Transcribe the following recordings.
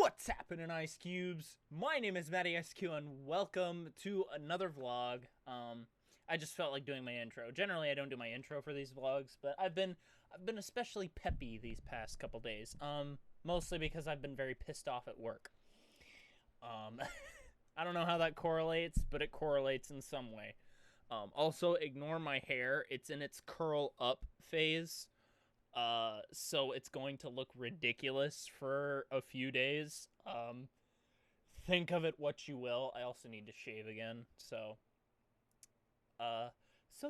What's happening, Ice Cubes? My name is Matty Icedq, and welcome to another vlog. I just felt like doing my intro. Generally, I don't do my intro for these vlogs, but I've been especially peppy these past couple days. Mostly because I've been very pissed off at work. I don't know how that correlates, but it correlates in some way. Also, ignore my hair. It's in its curl up phase. So it's going to look ridiculous for a few days. Think of it what you will. I also need to shave again, so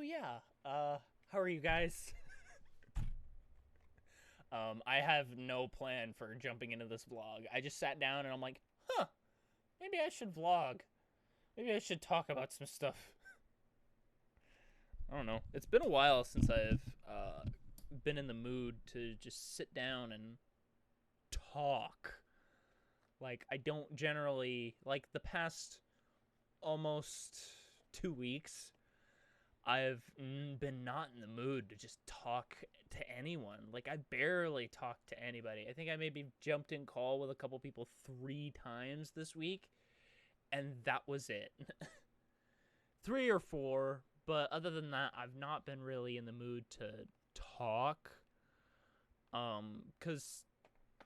yeah. How are you guys? I have no plan for jumping into this vlog. I just sat down and I'm like, huh, maybe I should vlog. Maybe I should talk about some stuff. I don't know. It's been a while since I've, been in the mood to just sit down and talk. Like, I don't generally, like, the past almost 2 weeks, I've been not in the mood to just talk to anyone. Like, I barely talk to anybody. I think I maybe jumped in call with a couple people 3 times this week, and that was it. 3 or 4, but other than that, I've not been really in the mood to talk. Because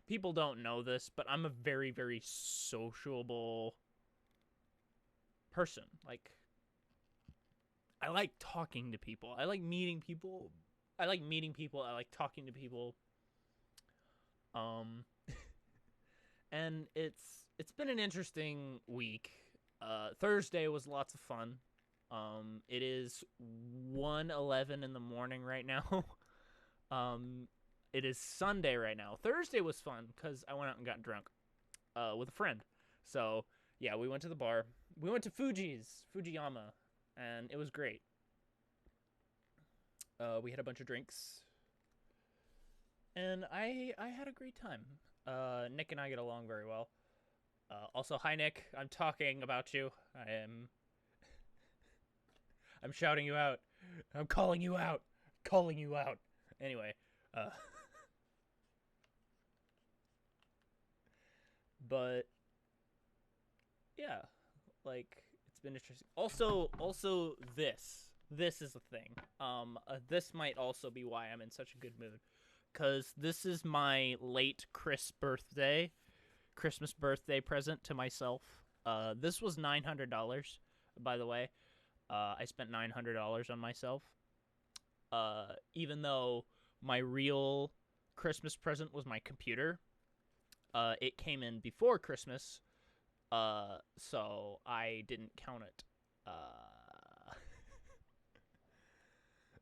people don't know this, but I'm a very, very sociable person. Like, I like talking to people. I like meeting people. I like talking to people. And it's been an interesting week. Thursday was lots of fun. It is 1:11 in the morning right now. It is Sunday right now. Thursday was fun because I went out and got drunk with a friend. So, yeah, we went to the bar. We went to Fujiyama, and it was great. We had a bunch of drinks, and I had a great time. Nick and I get along very well. Also, hi, Nick. I'm talking about you. I'm shouting you out. I'm calling you out. Calling you out. Anyway, but yeah, like, it's been interesting. Also this is the thing. This might also be why I'm in such a good mood, because this is my late Christmas birthday present to myself. This was $900, by the way. I spent $900 on myself. Even though my real Christmas present was my computer. It came in before Christmas, so I didn't count it.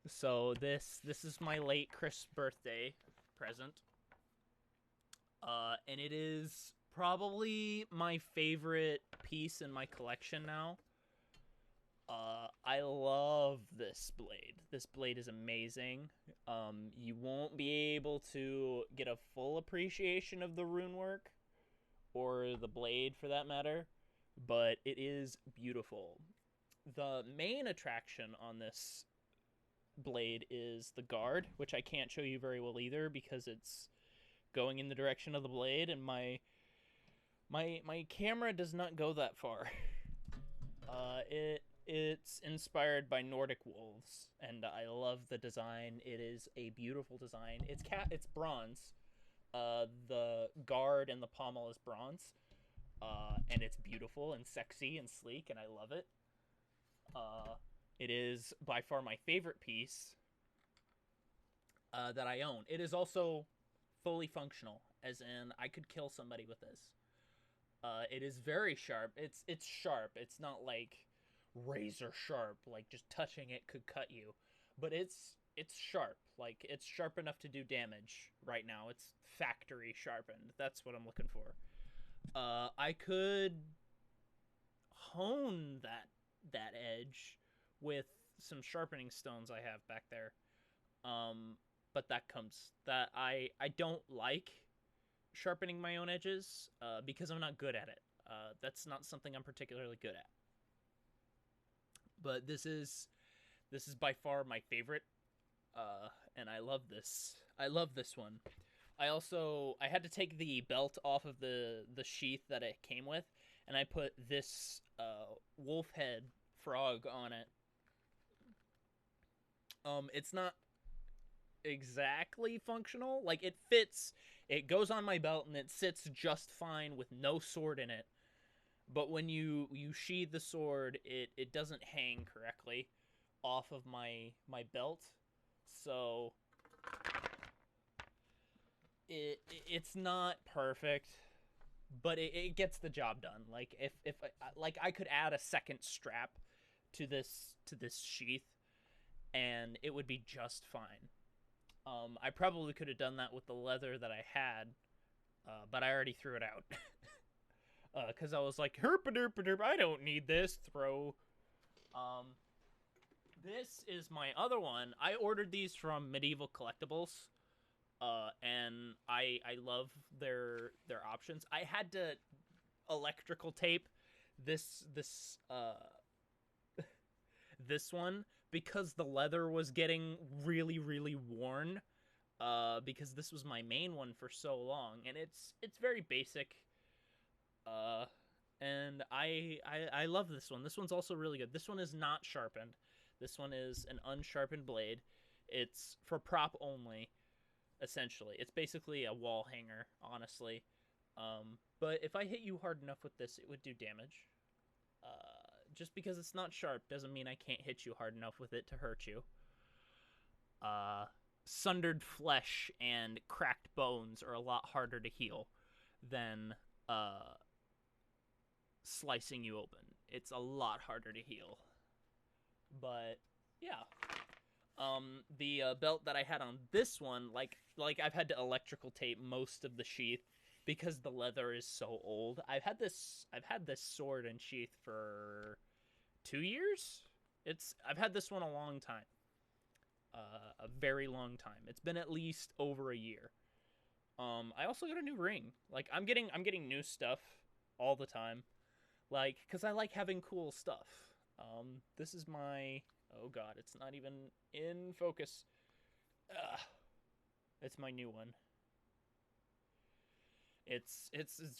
So this is my late Chris birthday present. And it is probably my favorite piece in my collection now. I love this blade. This blade is amazing. You won't be able to get a full appreciation of the rune work, or the blade for that matter, but it is beautiful. The main attraction on this blade is the guard, which I can't show you very well either because it's going in the direction of the blade, and my camera does not go that far. It's inspired by Nordic wolves, and I love the design. It is a beautiful design. It's bronze. The guard and the pommel is bronze. And it's beautiful and sexy and sleek, and I love it. It is by far my favorite piece that I own. It is also fully functional, as in I could kill somebody with this. It is very sharp. It's sharp. It's not like razor sharp, like just touching it could cut you, but it's sharp. Like, it's sharp enough to do damage right now. It's factory sharpened. That's what I'm looking for. I could hone that edge with some sharpening stones I have back there. But I don't like sharpening my own edges because I'm not good at it. That's not something I'm particularly good at. But this is by far my favorite, and I love this. I love this one. I had to take the belt off of the sheath that it came with, and I put this wolf head frog on it. It's not exactly functional. Like, it fits, it goes on my belt and it sits just fine with no sword in it. But when you sheathe the sword, it doesn't hang correctly off of my belt. So it's not perfect, but it gets the job done. Like, if like, I could add a second strap to this sheath and it would be just fine. I probably could have done that with the leather that I had, but I already threw it out. Because I was like, herp derp derp, I don't need this. Throw. Um, this is my other one. I ordered these from Medieval Collectibles, and I love their options. I had to electrical tape this this one because the leather was getting really worn. Because this was my main one for so long, and it's very basic. Uh, and I love this one. This one's also really good. This one is not sharpened. This one is an unsharpened blade. It's for prop only, essentially. It's basically a wall hanger, honestly. But if I hit you hard enough with this, it would do damage. Just because it's not sharp doesn't mean I can't hit you hard enough with it to hurt you. Sundered flesh and cracked bones are a lot harder to heal than slicing you open. It's a lot harder to heal. But yeah. The belt that I had on this one, like I've had to electrical tape most of the sheath because the leather is so old. I've had this sword and sheath for 2 years. I've had this one a long time. A very long time. It's been at least over a year. I also got a new ring. Like, I'm getting new stuff all the time. Like, cause I like having cool stuff. This is my, oh god, it's not even in focus. Ugh. It's my new one. It's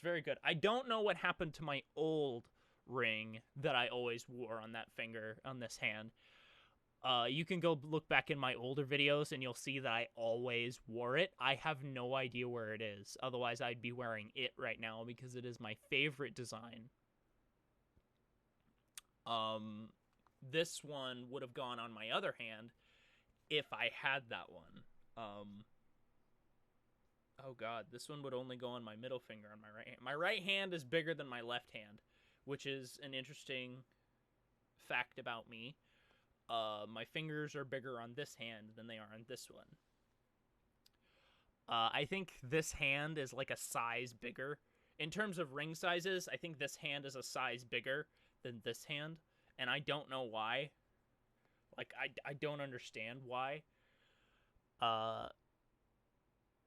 very good. I don't know what happened to my old ring that I always wore on that finger, on this hand. You can go look back in my older videos and you'll see that I always wore it. I have no idea where it is. Otherwise, I'd be wearing it right now because it is my favorite design. This one would have gone on my other hand if I had that one. Oh god, this one would only go on my middle finger on my right hand. My right hand is bigger than my left hand, which is an interesting fact about me. My fingers are bigger on this hand than they are on this one. I think this hand is like a size bigger. In terms of ring sizes, I think this hand is a size bigger than this hand, and I don't know why. Like, I don't understand why.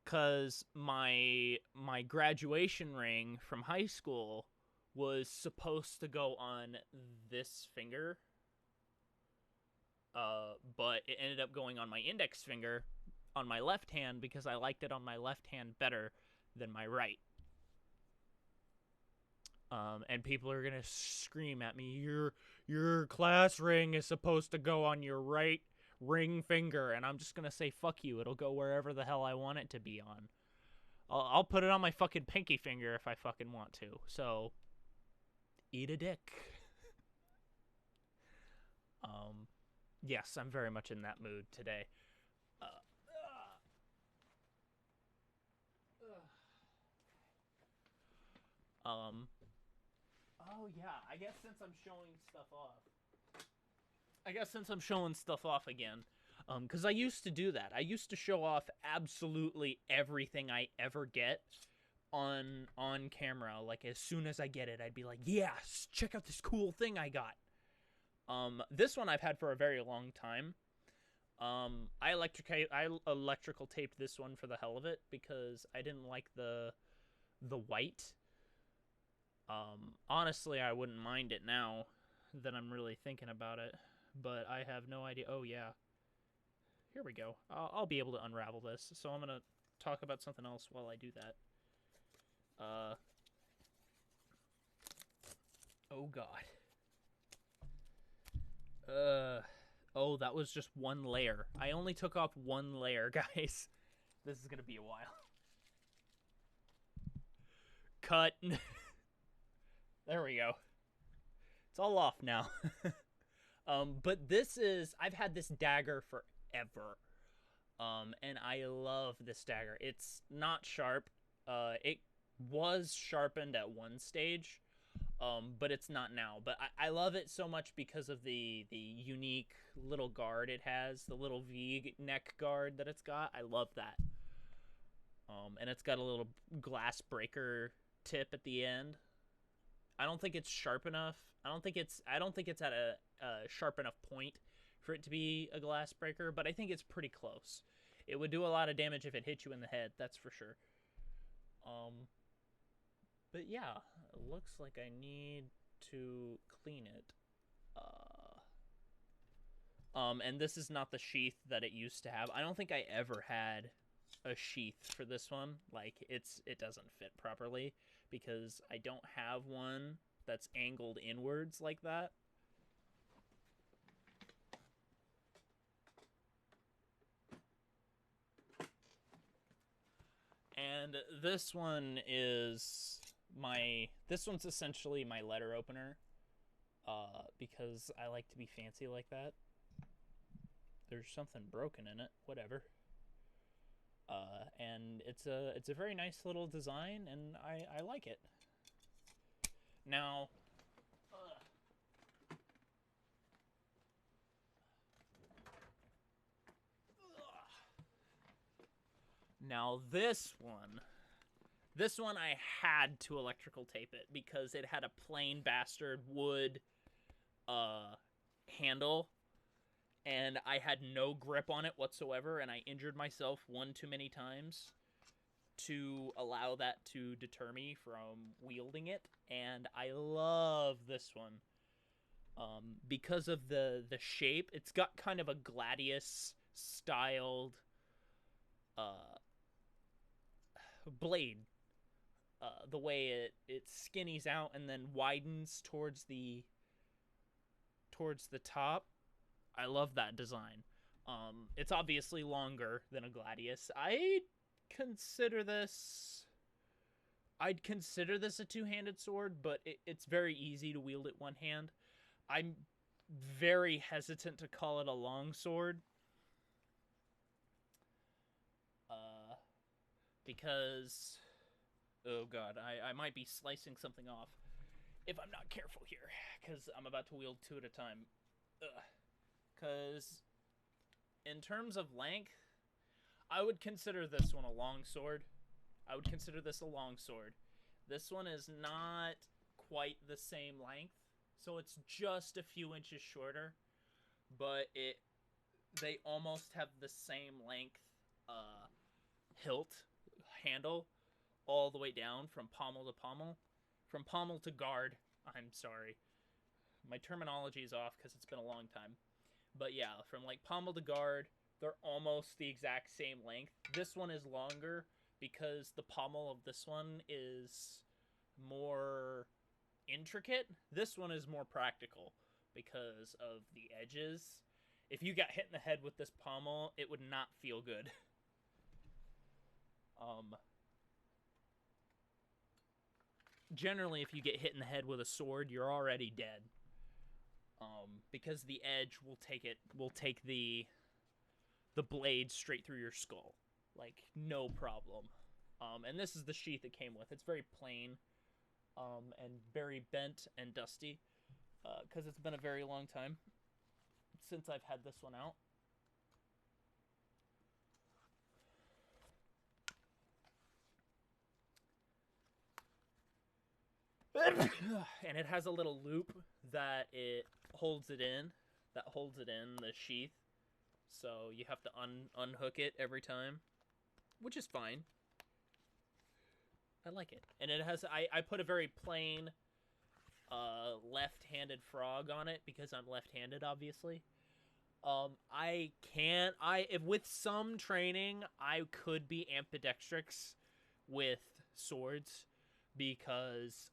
Cause my graduation ring from high school was supposed to go on this finger. But it ended up going on my index finger on my left hand because I liked it on my left hand better than my right. And people are gonna scream at me, your class ring is supposed to go on your right ring finger, and I'm just gonna say, fuck you, it'll go wherever the hell I want it to be on. I'll put it on my fucking pinky finger if I fucking want to, so eat a dick. Yes, I'm very much in that mood today. Oh yeah, I guess since I'm showing stuff off again, because I used to do that. I used to show off absolutely everything I ever get on camera. Like, as soon as I get it, I'd be like, yes, check out this cool thing I got. This one I've had for a very long time. I electrical taped this one for the hell of it because I didn't like the white. Honestly, I wouldn't mind it now that I'm really thinking about it, but I have no idea. Oh yeah, here we go. I'll be able to unravel this. So I'm gonna talk about something else while I do that. Oh god. Oh, that was just one layer. I only took off one layer, guys. This is gonna be a while. Cut. There we go. It's all off now. But this is, I've had this dagger forever. And I love this dagger. It's not sharp. It was sharpened at one stage, but it's not now. But I love it so much because of the unique little guard it has, the little V neck guard that it's got. I love that. And it's got a little glass breaker tip at the end. I don't think it's sharp enough. I don't think it's at a sharp enough point for it to be a glass breaker, but I think it's pretty close. It would do a lot of damage if it hit you in the head, that's for sure. But yeah, it looks like I need to clean it. And this is not the sheath that it used to have. I don't think I ever had a sheath for this one. Like, it doesn't fit properly because I don't have one that's angled inwards like that. And this one is this one's essentially my letter opener, because I like to be fancy like that. There's something broken in it, whatever. And it's a very nice little design, and I like it. Now, this one I had to electrical tape it because it had a plain bastard wood handle, and I had no grip on it whatsoever, and I injured myself one too many times to allow that to deter me from wielding it. And I love this one because of the shape. It's got kind of a gladius styled blade. The way it skinnies out and then widens towards the top. I love that design. It's obviously longer than a gladius. I'd consider this a two-handed sword, but it's very easy to wield it one hand. I'm very hesitant to call it a long sword. Because, oh god, I might be slicing something off if I'm not careful here, because I'm about to wield two at a time. Because in terms of length, I would consider this one a long sword. I would consider this a long sword. This one is not quite the same length, so it's just a few inches shorter, but they almost have the same length hilt handle all the way down from pommel to pommel. From pommel to guard. I'm sorry. My terminology is off because it's been a long time. But yeah, from like pommel to guard, they're almost the exact same length. This one is longer because the pommel of this one is more intricate. This one is more practical because of the edges. If you got hit in the head with this pommel, it would not feel good. Generally, if you get hit in the head with a sword, you're already dead. Because the edge will take the blade straight through your skull. Like, no problem. And this is the sheath it came with. It's very plain, and very bent and dusty, because it's been a very long time since I've had this one out. And it has a little loop that it holds it in, the sheath. So you have to unhook it every time, which is fine. I like it. And it has, I put a very plain left-handed frog on it because I'm left-handed, obviously. I can if with some training I could be ambidextrous with swords because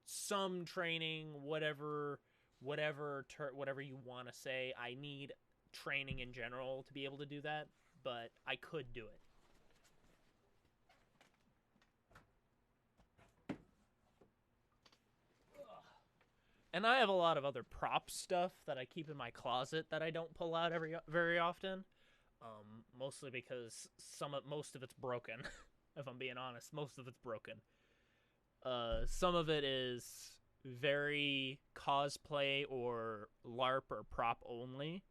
some training, whatever you want to say, I need training in general to be able to do that, but I could do it. And I have a lot of other prop stuff that I keep in my closet that I don't pull out very often. Mostly because most of it's broken. If I'm being honest, most of it's broken. Some of it is very cosplay or LARP or prop only.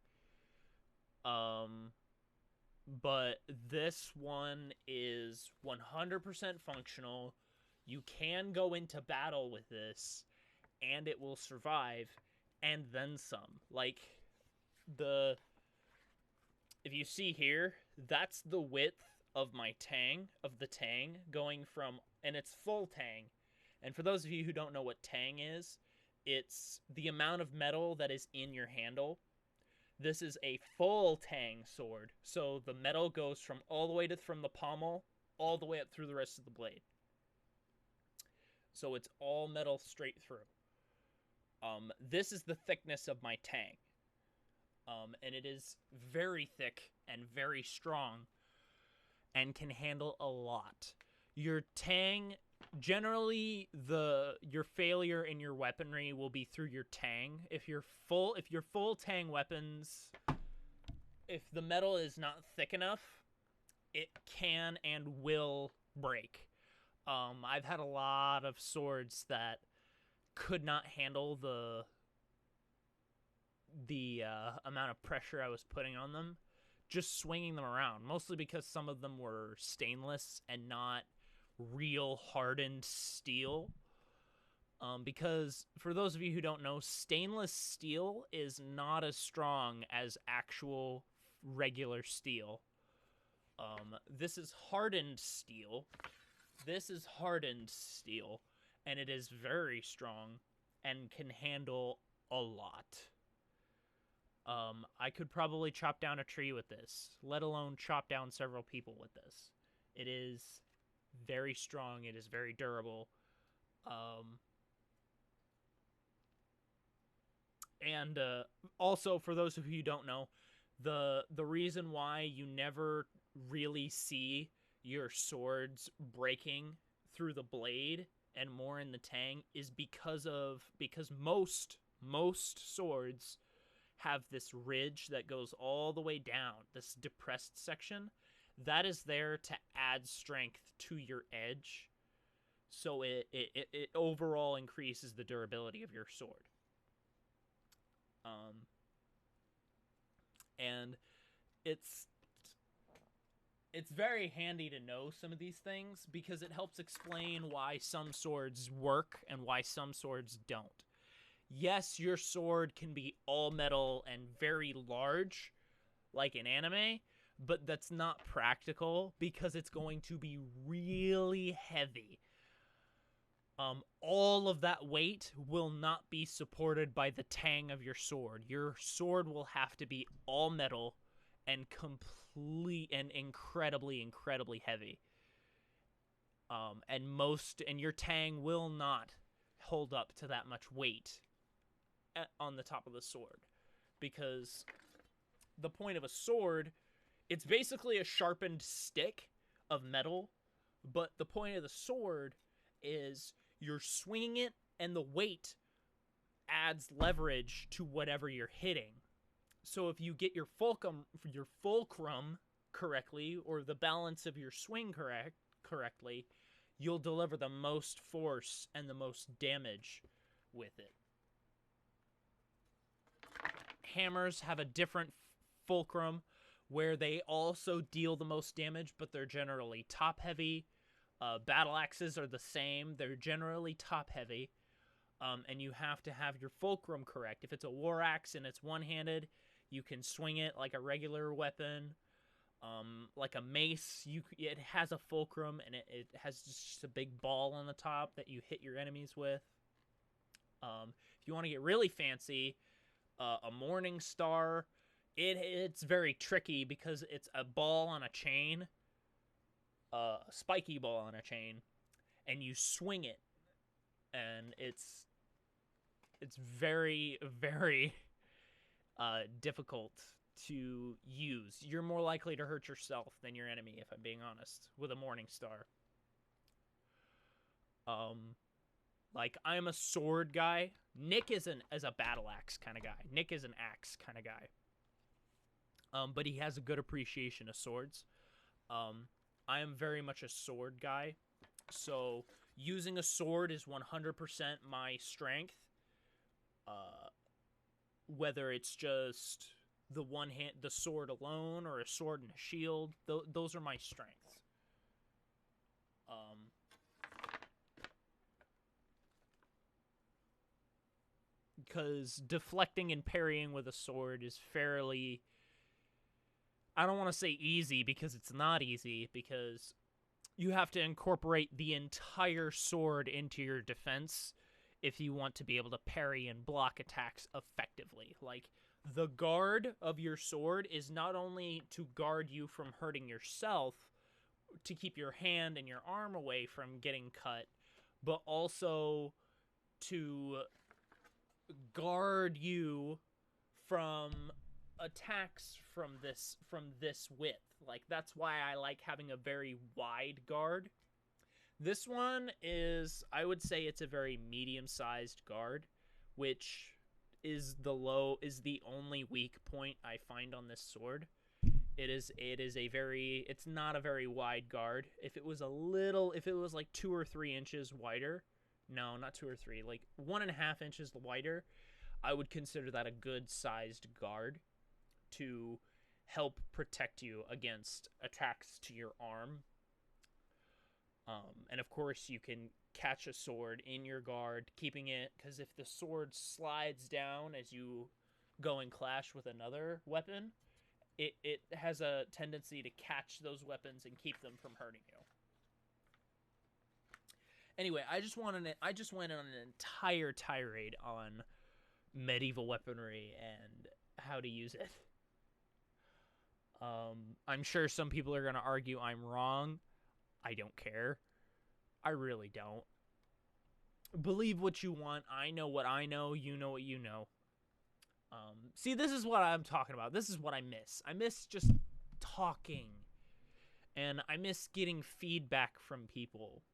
But this one is 100% functional. You can go into battle with this, and it will survive, and then some. Like, if you see here, that's the width of my tang, of the tang, going from, and it's full tang. And for those of you who don't know what tang is, it's the amount of metal that is in your handle. This is a full tang sword, so the metal goes from all the way from the pommel all the way up through the rest of the blade. So it's all metal straight through. This is the thickness of my tang. And it is very thick and very strong and can handle a lot. Your tang, generally your failure in your weaponry will be through your tang. If your full tang weapons, if the metal is not thick enough, it can and will break. I've had a lot of swords that could not handle the amount of pressure I was putting on them, just swinging them around, mostly because some of them were stainless and not real hardened steel. Because for those of you who don't know, stainless steel is not as strong as actual regular steel. This is hardened steel. And it is very strong and can handle a lot. I could probably chop down a tree with this, let alone chop down several people with this. It is very strong. It is very durable. And also, for those of you who don't know, the reason why you never really see your swords breaking through the blade and more in the tang is because most swords have this ridge that goes all the way down, this depressed section. That is there to add strength to your edge, so it overall increases the durability of your sword. And it's very handy to know some of these things because it helps explain why some swords work and why some swords don't. Yes, your sword can be all metal and very large, like in anime, but that's not practical because it's going to be really heavy. All of that weight will not be supported by the tang of your sword. Your sword will have to be all metal and incredibly heavy. And your tang will not hold up to that much weight on the top of the sword, because the point of a sword, it's basically a sharpened stick of metal, but the point of the sword is you're swinging it and the weight adds leverage to whatever you're hitting. So if you get your fulcrum correctly, or the balance of your swing correctly, you'll deliver the most force and the most damage with it. Hammers have a different fulcrum where they also deal the most damage, but they're generally top heavy. Battle axes are the same. They're generally top heavy. And you have to have your fulcrum correct. If it's a war axe and it's one-handed, you can swing it like a regular weapon. Like a mace, it has a fulcrum, and it has just a big ball on the top that you hit your enemies with. If you want to get really fancy, a morning star It's very tricky because it's a ball on a chain, a spiky ball on a chain, and you swing it, and it's very very difficult to use. You're more likely to hurt yourself than your enemy, if I'm being honest, with a Morning Star. Like, I'm a sword guy. Nick is a battle axe kind of guy. Nick is an axe kind of guy. But he has a good appreciation of swords. I am very much a sword guy. So using a sword is 100% my strength. Whether it's just the one hand, the sword alone, or a sword and a shield, those are my strengths. Because deflecting and parrying with a sword is fairly, I don't want to say easy, because it's not easy, because you have to incorporate the entire sword into your defense if you want to be able to parry and block attacks effectively. Like, the guard of your sword is not only to guard you from hurting yourself, to keep your hand and your arm away from getting cut, but also to guard you from attacks from this width. Like, that's why I like having a very wide guard. This one is, I would say it's a very medium-sized guard, which is the only weak point I find on this sword. It's not a very wide guard. If it was like 2 or 3 inches wider, no, not 2 or 3, like 1.5 inches wider, I would consider that a good sized guard to help protect you against attacks to your arm. And of course, you can catch a sword in your guard, keeping it, because if the sword slides down as you go and clash with another weapon, it has a tendency to catch those weapons and keep them from hurting you. Anyway, I just went on an entire tirade on medieval weaponry and how to use it. I'm sure some people are going to argue I'm wrong. I don't care. I really don't. Believe what you want. I know what I know. You know what you know. See, this is what I'm talking about. This is what I miss. I miss just talking. And I miss getting feedback from people.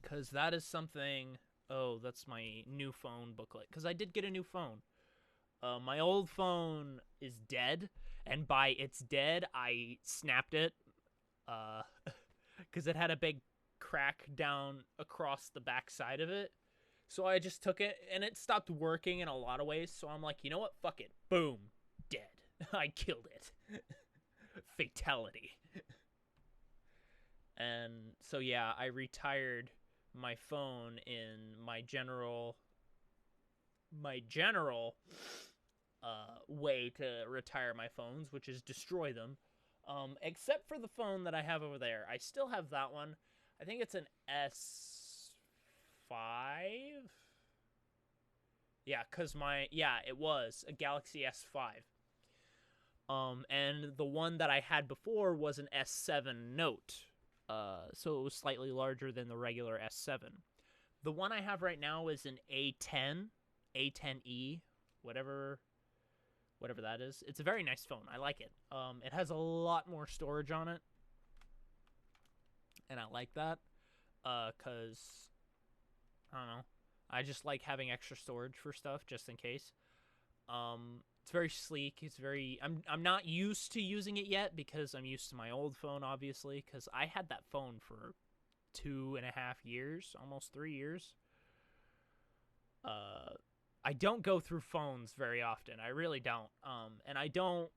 Because that is something... Oh, that's my new phone booklet. Because I did get a new phone. My old phone is dead. And by it's dead, I snapped it. Because it had a big crack down across the back side of it. So I just took it, and it stopped working in a lot of ways. So I'm like, you know what? Fuck it. Boom. Dead. I killed it. Fatality. And so, yeah, I retired my phone in my general way to retire my phones, which is destroy them. Except for the phone that I have over there. I still have that one. I think it's an S5? Yeah, it was a Galaxy S5. And the one that I had before was an S7 Note. So it was slightly larger than the regular S7. The one I have right now is an A10, A10e, whatever that is. It's a very nice phone. I like it. It has a lot more storage on it. And I like that. Because, I don't know. I just like having extra storage for stuff, just in case. It's very sleek. It's very... I'm not used to using it yet, because I'm used to my old phone, obviously. Because I had that phone for 2.5 years, almost 3 years. I don't go through phones very often. I really don't. And I don't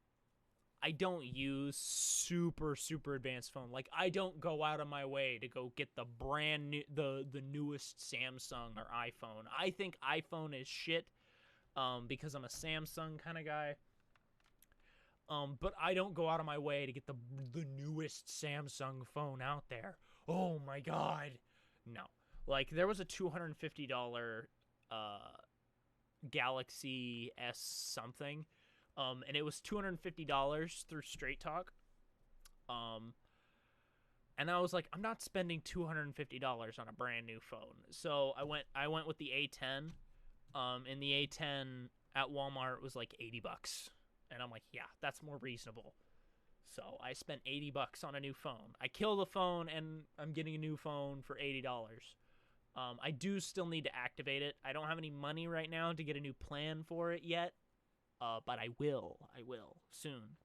use super advanced phone. Like, I don't go out of my way to go get the brand new, the newest Samsung or iPhone. I think iPhone is shit, because I'm a Samsung kind of guy. But I don't go out of my way to get the newest Samsung phone out there. Oh my god. No. Like, there was a $250 Galaxy S something, and it was $250 through Straight Talk. Um, and I was like, I'm not spending $250 on a brand new phone. So I went with the A10. And the A10 at Walmart was like $80. And I'm like, yeah, that's more reasonable. So I spent $80 on a new phone. I kill the phone and I'm getting a new phone for $80. I do still need to activate it. I don't have any money right now to get a new plan for it yet. But I will. I will soon.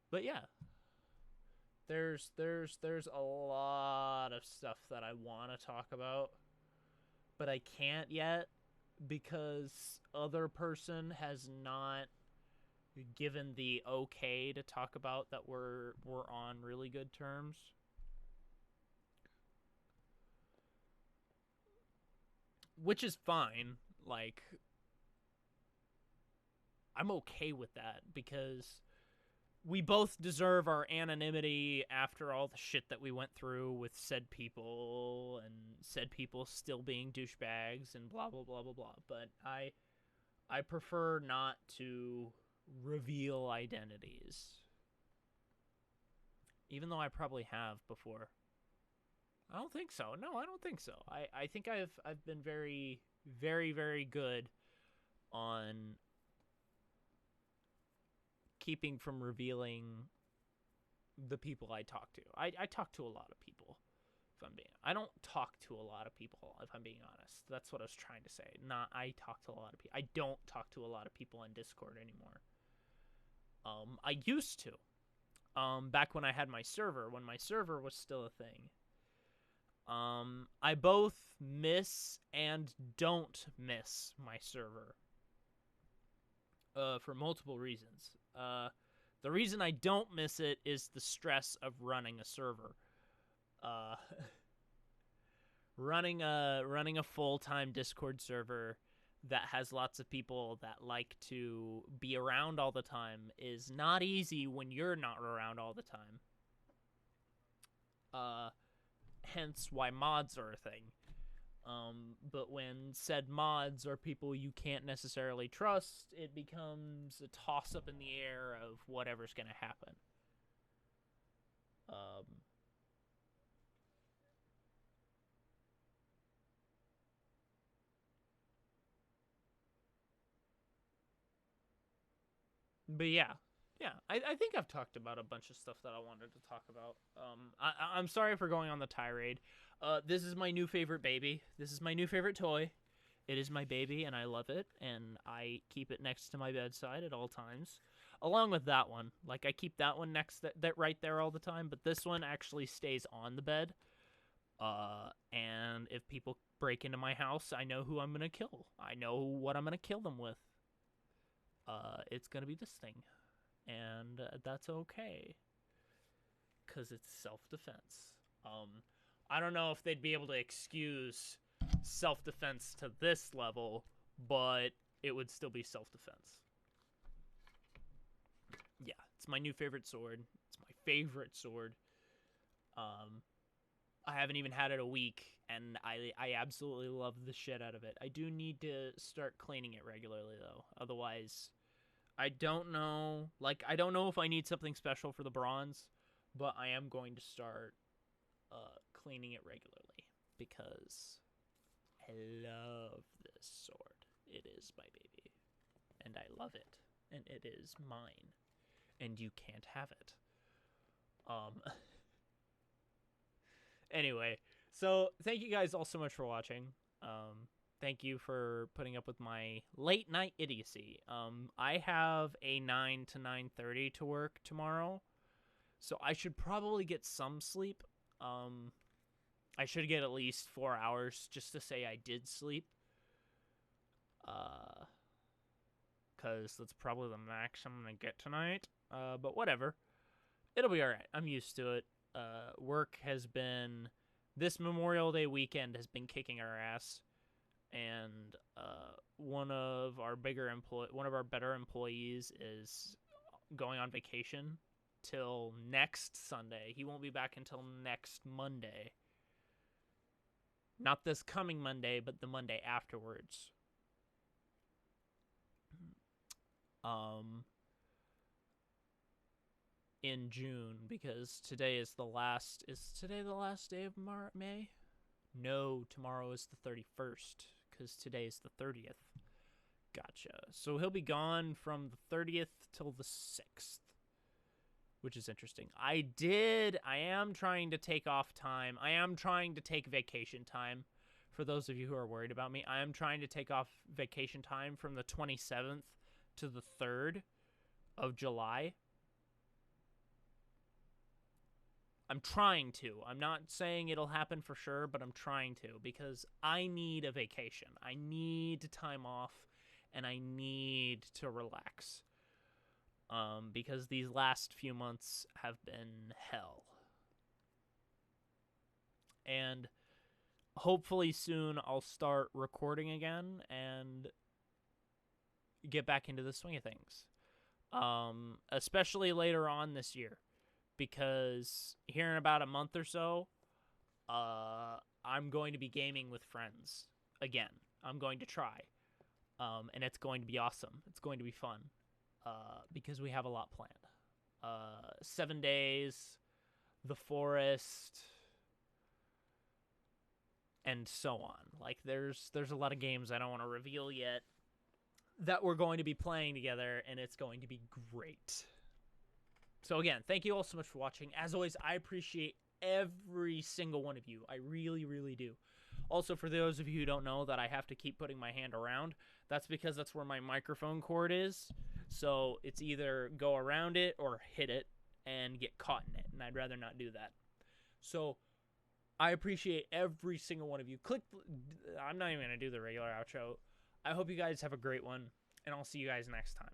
But yeah, there's a lot of stuff that I want to talk about, but I can't yet because other person has not given the okay to talk about that we're on really good terms. Which is fine. Like, I'm okay with that because we both deserve our anonymity after all the shit that we went through with said people and said people still being douchebags and blah blah blah blah blah. But I prefer not to reveal identities, even though I probably have before. I don't think so. No, I don't think so. I think I've been very very very good on keeping from revealing the people I talk to. I talk to a lot of people. If I'm being, I don't talk to a lot of people. If I'm being honest, that's what I was trying to say. Not I talk to a lot of people. I don't talk to a lot of people on Discord anymore. I used to. Back when I had my server, when my server was still a thing. I both miss and don't miss my server. For multiple reasons. The reason I don't miss it is the stress of running a server. Running a full-time Discord server that has lots of people that like to be around all the time is not easy when you're not around all the time. Hence why mods are a thing. But when said mods are people you can't necessarily trust, it becomes a toss-up in the air of whatever's going to happen. But yeah. I think I've talked about a bunch of stuff that I wanted to talk about. I'm sorry for going on the tirade. This is my new favorite baby. This is my new favorite toy. It is my baby, and I love it, and I keep it next to my bedside at all times. Along with that one. Like, I keep that one next that right there all the time, but this one actually stays on the bed. And if people break into my house, I know who I'm going to kill. I know what I'm going to kill them with. It's going to be this thing. And that's okay. Because it's self-defense. I don't know if they'd be able to excuse self-defense to this level, but it would still be self-defense. Yeah, it's my new favorite sword. It's my favorite sword. I haven't even had it a week, and I absolutely love the shit out of it. I do need to start cleaning it regularly, though. Otherwise, I don't know. Like, I don't know if I need something special for the bronze, but I am going to start cleaning it regularly because I love this sword. It is my baby, and I love it, and it is mine, and you can't have it. Anyway, so thank you guys all so much for watching. Thank you for putting up with my late night idiocy. I have a 9 to 9:30 to work tomorrow, so I should probably get some sleep. I should get at least 4 hours just to say I did sleep. Because that's probably the max I'm going to get tonight. But whatever. It'll be alright. I'm used to it. Work has been... This Memorial Day weekend has been kicking our ass. And one of our better employees is going on vacation till next Sunday. He won't be back until next Monday. Not this coming Monday, but the Monday afterwards. In June, because today is the last. Is today the last day of May? No, tomorrow is the 31st, because today is the 30th. Gotcha. So he'll be gone from the 30th till the 6th, which is interesting. I am trying to take off time. I am trying to take vacation time. For those of you who are worried about me, I am trying to take off vacation time from the 27th to the 3rd of July. I'm trying to. I'm not saying it'll happen for sure, but I'm trying to, because I need a vacation. I need time off, and I need to relax. Because these last few months have been hell. And hopefully soon I'll start recording again and get back into the swing of things. Especially later on this year. Because here in about a month or so, I'm going to be gaming with friends again. I'm going to try. And it's going to be awesome. It's going to be fun. Because we have a lot planned. 7 days, the forest, and so on. Like, there's a lot of games I don't want to reveal yet that we're going to be playing together, and it's going to be great. So again, thank you all so much for watching. As always, I appreciate every single one of you. I really, really do. Also, for those of you who don't know that I have to keep putting my hand around, that's because that's where my microphone cord is. So it's either go around it or hit it and get caught in it, and I'd rather not do that. So I appreciate every single one of you. I'm not even going to do the regular outro. I hope you guys have a great one, and I'll see you guys next time.